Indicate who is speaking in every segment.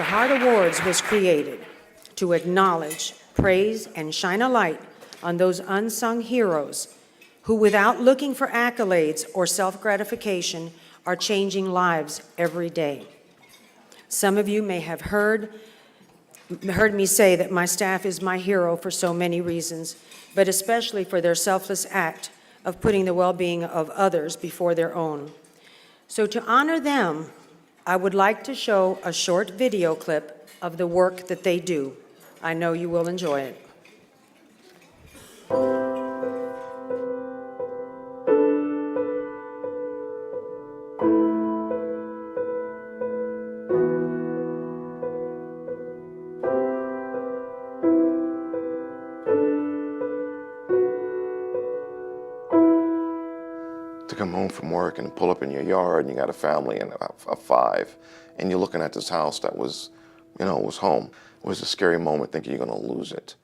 Speaker 1: The Heart Awards was created to acknowledge, praise, and shine a light on those unsung heroes who, without looking for accolades or self-gratification, are changing lives every day. Some of you may have heard me say that my staff is my hero for so many reasons, but especially for their selfless act of putting the well-being of others before their own. So to honor them, I would like to show a short video clip of the work that they do. I know you will enjoy it.
Speaker 2: To come home from work and pull up in your yard and you got a family and a five, and you're looking at this house that was, was home. It was a scary moment thinking you're going to lose it.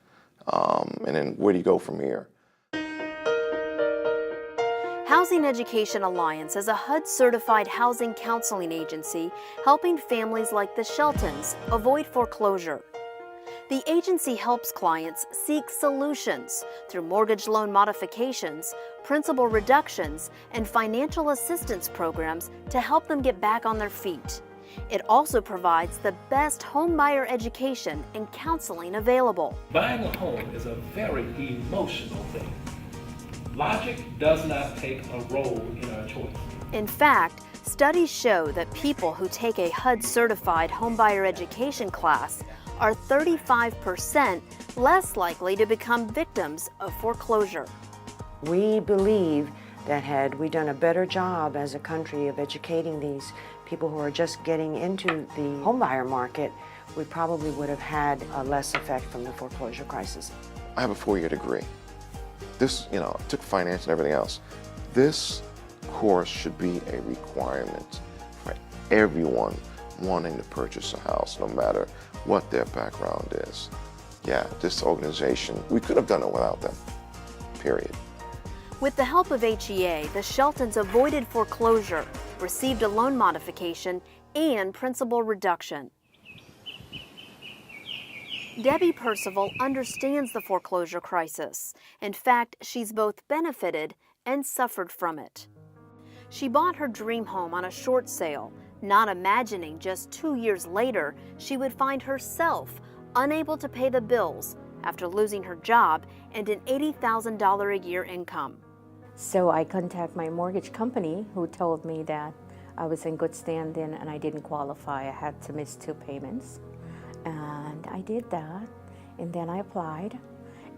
Speaker 2: And then where do you go from here?
Speaker 3: Housing Education Alliance is a HUD-certified housing counseling agency helping families like the Sheltons avoid foreclosure. The agency helps clients seek solutions through mortgage loan modifications, principal reductions, and financial assistance programs to help them get back on their feet. It also provides the best homebuyer education and counseling available.
Speaker 4: Buying a home is a very emotional thing. Logic does not take a role in our choice.
Speaker 3: In fact, studies show that people who take a HUD-certified homebuyer education class are 35% less likely to become victims of foreclosure.
Speaker 1: We believe that had we done a better job as a country of educating these people who are just getting into the homebuyer market, we probably would have had a less effect from the foreclosure crisis.
Speaker 2: I have a 4-year degree. This, I took finance and everything else. This course should be a requirement for everyone wanting to purchase a house, no matter what their background is. Yeah, this organization, we could have done it without them, period.
Speaker 3: With the help of HEA, the Sheltons avoided foreclosure, received a loan modification, and principal reduction. Debbie Percival understands the foreclosure crisis. In fact, she's both benefited and suffered from it. She bought her dream home on a short sale, not imagining just 2 years later she would find herself unable to pay the bills after losing her job and an $80,000 a year income.
Speaker 5: So I contacted my mortgage company, who told me that I was in good standing and I didn't qualify. I had to miss 2 payments. And I did that, and then I applied,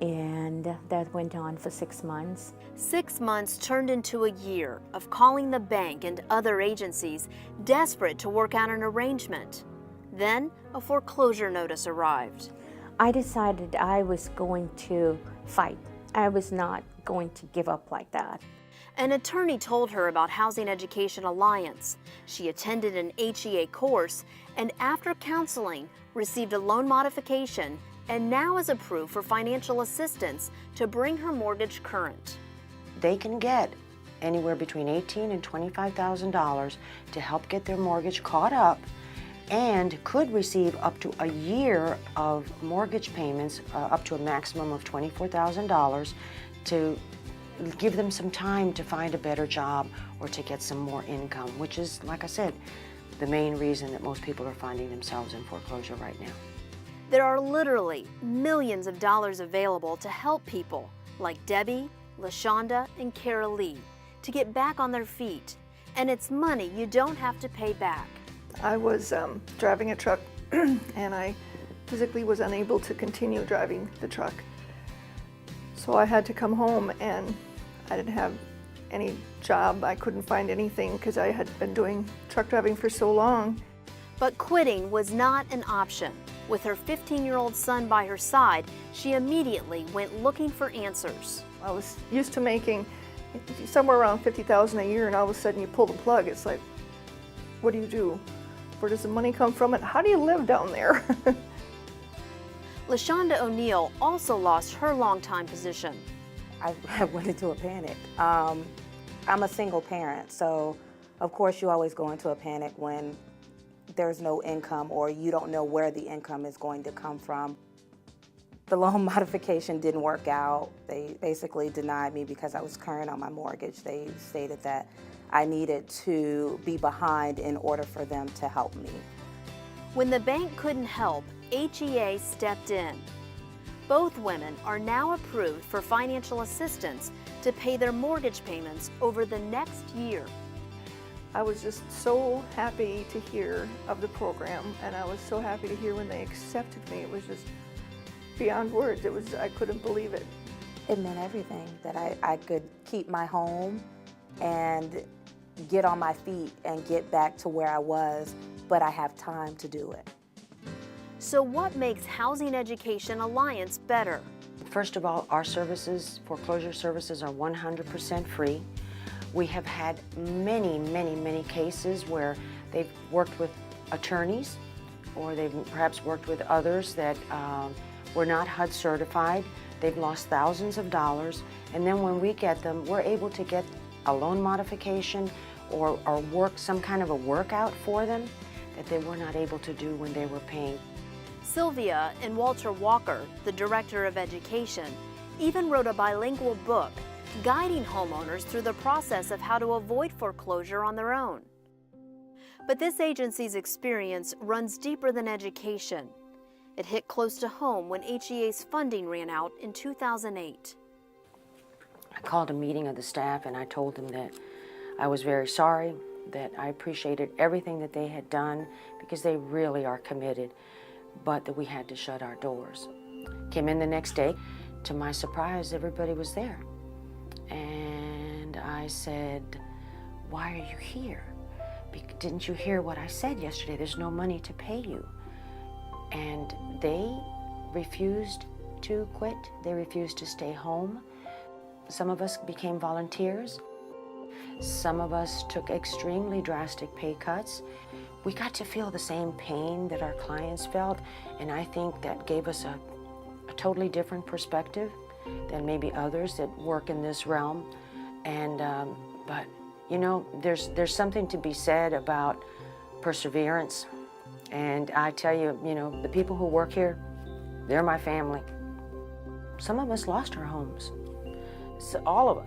Speaker 5: and that went on for 6 months.
Speaker 3: 6 months turned into a year of calling the bank and other agencies, desperate to work out an arrangement. Then a foreclosure notice arrived.
Speaker 5: I decided I was going to fight. I was not going to give up like that.
Speaker 3: An attorney told her about Housing Education Alliance. She attended an HEA course and after counseling received a loan modification and now is approved for financial assistance to bring her mortgage current.
Speaker 1: They can get anywhere between $18,000 and $25,000 to help get their mortgage caught up, and could receive up to a year of mortgage payments, up to a maximum of $24,000, to give them some time to find a better job or to get some more income, which is, like I said, the main reason that most people are finding themselves in foreclosure right now.
Speaker 3: There are literally millions of dollars available to help people like Debbie, LaShonda, and Cara Lee to get back on their feet. And it's money you don't have to pay back.
Speaker 6: I was driving a truck and I physically was unable to continue driving the truck. So I had to come home, and I didn't have any job. I couldn't find anything because I had been doing truck driving for so long.
Speaker 3: But quitting was not an option. With her 15-year-old son by her side, she immediately went looking for answers.
Speaker 6: I was used to making somewhere around $50,000 a year, and all of a sudden you pull the plug. It's like, what do you do? Where does the money come from, and how do you live down there?
Speaker 3: LaShonda O'Neill also lost her longtime position.
Speaker 5: I went into a panic. I'm a single parent, so of course you always go into a panic when
Speaker 7: there's no income or you don't know where the income is going to come from. The loan modification didn't work out. They basically denied me because I was current on my mortgage. They stated that I needed to be behind in order for them to help me.
Speaker 3: When the bank couldn't help, HEA stepped in. Both women are now approved for financial assistance to pay their mortgage payments over the next year.
Speaker 6: I was just so happy to hear of the program, and I was so happy to hear when they accepted me. It was just beyond words. I couldn't believe it.
Speaker 7: It meant everything, that I could keep my home and get on my feet and get back to where I was, but I have time to do it.
Speaker 3: So what makes Housing Education Alliance better?
Speaker 1: First of all, our services, foreclosure services, are 100% free. We have had many cases where they've worked with attorneys, or they've perhaps worked with others that were not HUD certified. They've lost thousands of dollars, and then when we get them, we're able to get a loan modification or work some kind of a workout for them that they were not able to do when they were paying.
Speaker 3: Sylvia and Walter Walker, the Director of Education, even wrote a bilingual book guiding homeowners through the process of how to avoid foreclosure on their own. But this agency's experience runs deeper than education. It hit close to home when HEA's funding ran out in 2008.
Speaker 1: I called a meeting of the staff and I told them that I was very sorry, that I appreciated everything that they had done because they really are committed, but that we had to shut our doors. Came in the next day. To my surprise, everybody was there. And I said, "Why are you here? Didn't you hear what I said yesterday? There's no money to pay you." And they refused to quit. They refused to stay home. Some of us became volunteers. Some of us took extremely drastic pay cuts. We got to feel the same pain that our clients felt, and I think that gave us a totally different perspective than maybe others that work in this realm. And but you know, there's something to be said about perseverance. And I tell you, you know, the people who work here, they're my family. Some of us lost our homes. So all of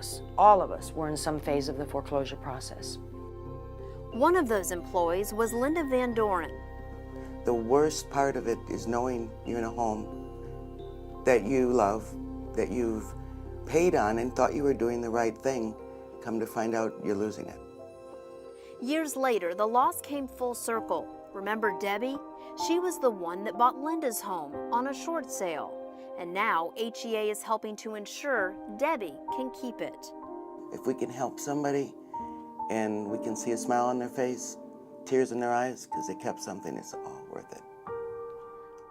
Speaker 1: us were in some phase of the foreclosure process.
Speaker 3: One of those employees was Linda Van Doren.
Speaker 8: The worst part of it is knowing you're in a home that you love, that you've paid on and thought you were doing the right thing. Come to find out you're losing it.
Speaker 3: Years later, the loss came full circle. Remember Debbie? She was the one that bought Linda's home on a short sale. And now HEA is helping to ensure Debbie can keep it.
Speaker 8: If we can help somebody and we can see a smile on their face, tears in their eyes, because they kept something, it's all worth it.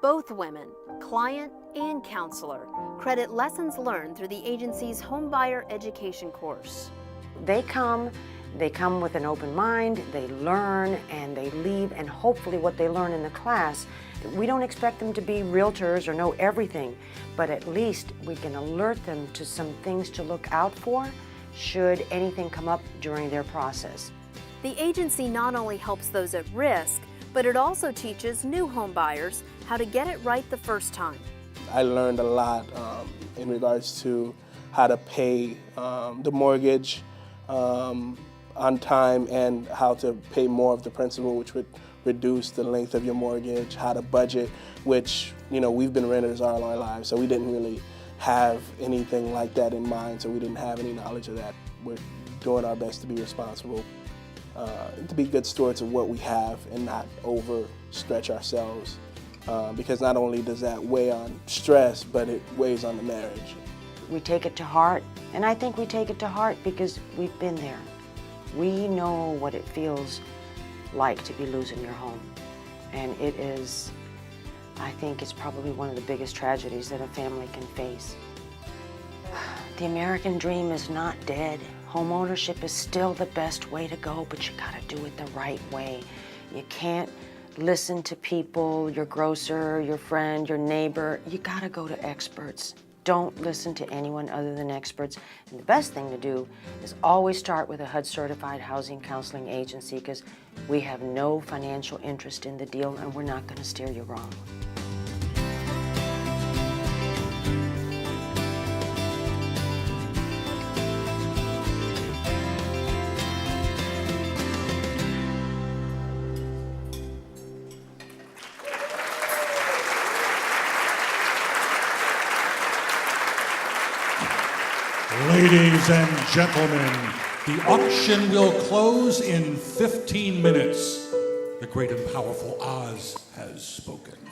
Speaker 3: Both women, client and counselor, credit lessons learned through the agency's homebuyer education course.
Speaker 1: They come with an open mind, they learn, and they leave, and hopefully what they learn in the class, we don't expect them to be realtors or know everything, but at least we can alert them to some things to look out for should anything come up during their process.
Speaker 3: The agency not only helps those at risk, but it also teaches new home buyers how to get it right the first time.
Speaker 9: I learned a lot in regards to how to pay the mortgage on time and how to pay more of the principal, which would reduce the length of your mortgage, how to budget, which, you know, we've been renters all our lives, so we didn't really have anything like that in mind, so we didn't have any knowledge of that. We're doing our best to be responsible, to be good stewards of what we have and not overstretch ourselves, because not only does that weigh on stress, but it weighs on the marriage.
Speaker 1: We take it to heart, and I think we take it to heart because we've been there. We know what it feels like to be losing your home, and it is, I think it's probably one of the biggest tragedies that a family can face. The American dream is not dead. Home ownership is still the best way to go, but you gotta do it the right way. You can't listen to people, your grocer, your friend, your neighbor. You gotta go to experts. don't listen to anyone other than experts. And the best thing to do is always start with a HUD-certified housing counseling agency, because we have no financial interest in the deal and we're not going to steer you wrong.
Speaker 10: Ladies and gentlemen, the auction will close in 15 minutes. The great and powerful Oz has spoken.